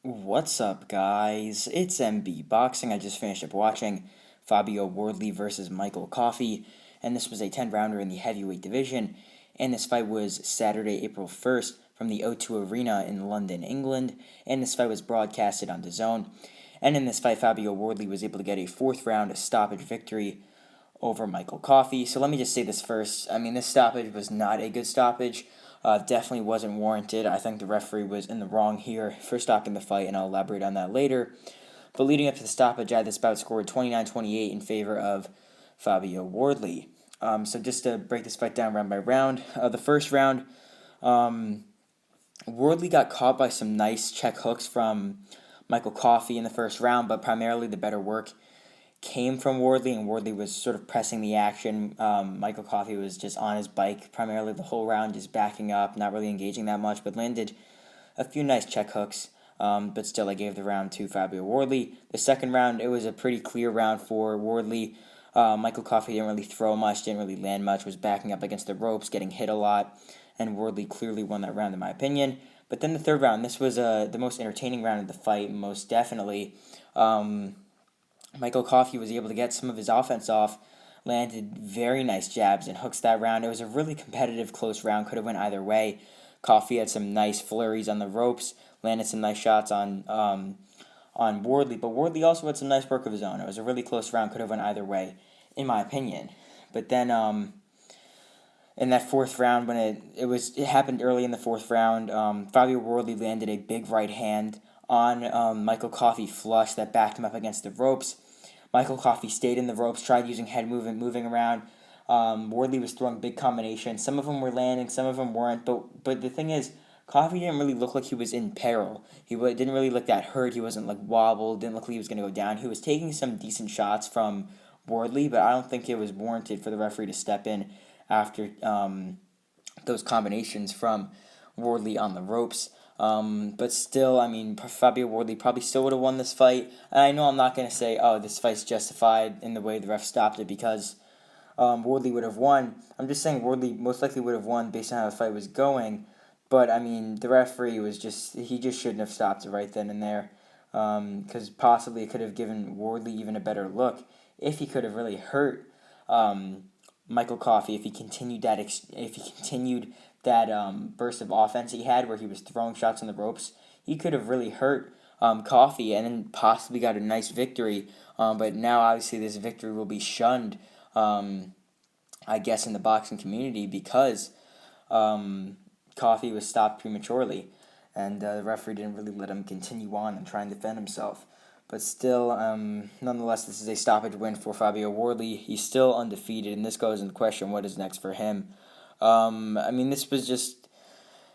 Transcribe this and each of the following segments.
What's up, guys? It's MB Boxing. I just finished up watching Fabio Wardley versus Michael Coffie, and this was a 10-rounder in the heavyweight division. And this fight was Saturday, April 1st from the O2 Arena in London, England, and this fight was broadcasted on DAZN. And in this fight, Fabio Wardley was able to get a fourth-round stoppage victory over Michael Coffie. So let me just say this first. I mean, this stoppage was not a good stoppage. Definitely wasn't warranted. I think the referee was in the wrong here for stopping the fight, and I'll elaborate on that later. But leading up to the stoppage, I had this bout scored 29-28 in favor of Fabio Wardley. So just to break this fight down round by round, the first round, Wardley got caught by some nice check hooks from Michael Coffie in the first round, but primarily the better work came from Wardley, and Wardley was sort of pressing the action. Michael Coffie was just on his bike primarily the whole round, just backing up, not really engaging that much, but landed a few nice check hooks. But still, I gave the round to Fabio Wardley. The second round, it was a pretty clear round for Wardley. Michael Coffie didn't really throw much, didn't really land much, was backing up against the ropes, getting hit a lot, and Wardley clearly won that round in my opinion. But then the third round, this was the most entertaining round of the fight, most definitely. Michael Coffie was able to get some of his offense off, landed very nice jabs and hooks that round. It was a really competitive, close round, could have went either way. Coffie had some nice flurries on the ropes, landed some nice shots on Wardley, but Wardley also had some nice work of his own. It was a really close round, could have went either way, in my opinion. But then in that fourth round, when it happened early in the fourth round, Fabio Wardley landed a big right hand on Michael Coffie flush that backed him up against the ropes. Michael Coffie stayed in the ropes, tried using head movement, moving around. Wardley was throwing big combinations. Some of them were landing, some of them weren't. But the thing is, Coffie didn't really look like he was in peril. Didn't really look that hurt. He wasn't like wobbled. Didn't look like he was going to go down. He was taking some decent shots from Wardley, but I don't think it was warranted for the referee to step in after those combinations from Wardley on the ropes. But still, I mean, Fabio Wardley probably still would have won this fight. And I know I'm not going to say, oh, this fight's justified in the way the ref stopped it because Wardley would have won. I'm just saying Wardley most likely would have won based on how the fight was going. But, I mean, the referee he just shouldn't have stopped it right then and there. Because possibly it could have given Wardley even a better look if he could have really hurt Michael Coffie if he continued that burst of offense he had where he was throwing shots on the ropes. He could have really hurt Coffie and then possibly got a nice victory. But now obviously this victory will be shunned, I guess, in the boxing community because Coffie was stopped prematurely, and the referee didn't really let him continue on and try and defend himself. But still, nonetheless, this is a stoppage win for Fabio Wardley. He's still undefeated, and this goes into question what is next for him. I mean, this was just,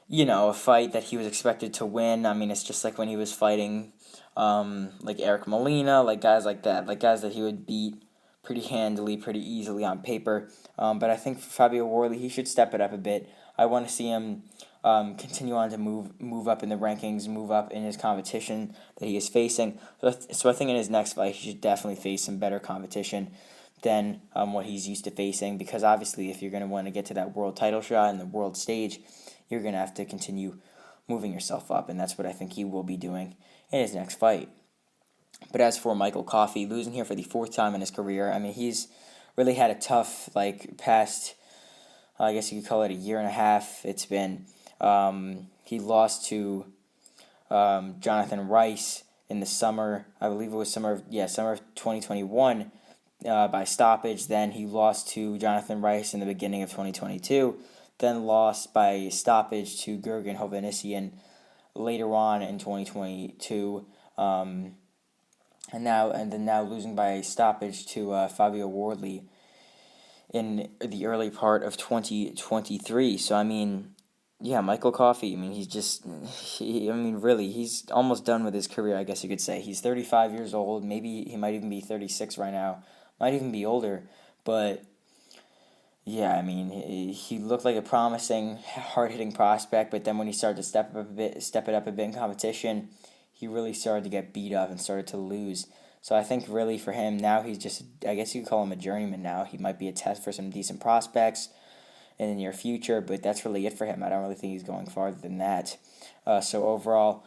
a fight that he was expected to win. I mean, it's just like when he was fighting, like Eric Molina, like guys like that, like guys that he would beat pretty handily, pretty easily on paper. But I think for Fabio Wardley, he should step it up a bit. I want to see him continue on to move up in the rankings, move up in his competition that he is facing. So I think in his next fight, he should definitely face some better competition than what he's used to facing, because obviously if you're going to want to get to that world title shot and the world stage, you're going to have to continue moving yourself up, and that's what I think he will be doing in his next fight. But as for Michael Coffie, losing here for the fourth time in his career, I mean, he's really had a tough, past, I guess you could call it a year and a half. It's been, he lost to Jonathan Rice in the summer, I believe it was summer of 2021, by stoppage. Then he lost to Jonathan Rice in the beginning of 2022, then lost by stoppage to Gergen Hovhannissian later on in 2022, and then now losing by stoppage to Fabio Wardley in the early part of 2023. So, I mean, yeah, Michael Coffie, I mean, really, he's almost done with his career, I guess you could say. He's 35 years old. Maybe he might even be 36 right now. Might even be older. But, yeah, I mean, he looked like a promising, hard-hitting prospect, but then when he started to step it up a bit in competition, he really started to get beat up and started to lose. So I think really for him, now he's just, I guess you could call him a journeyman now. He might be a test for some decent prospects in the near future, but that's really it for him. I don't really think he's going farther than that. So overall,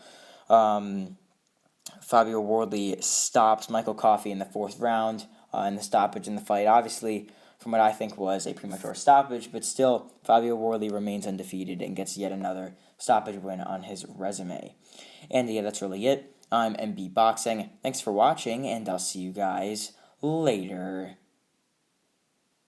Fabio Wardley stops Michael Coffie in the 4th round in the stoppage in the fight. Obviously, from what I think was a premature stoppage, but still, Fabio Wardley remains undefeated and gets yet another stoppage win on his resume. And yeah, that's really it. I'm MB Boxing. Thanks for watching, and I'll see you guys later.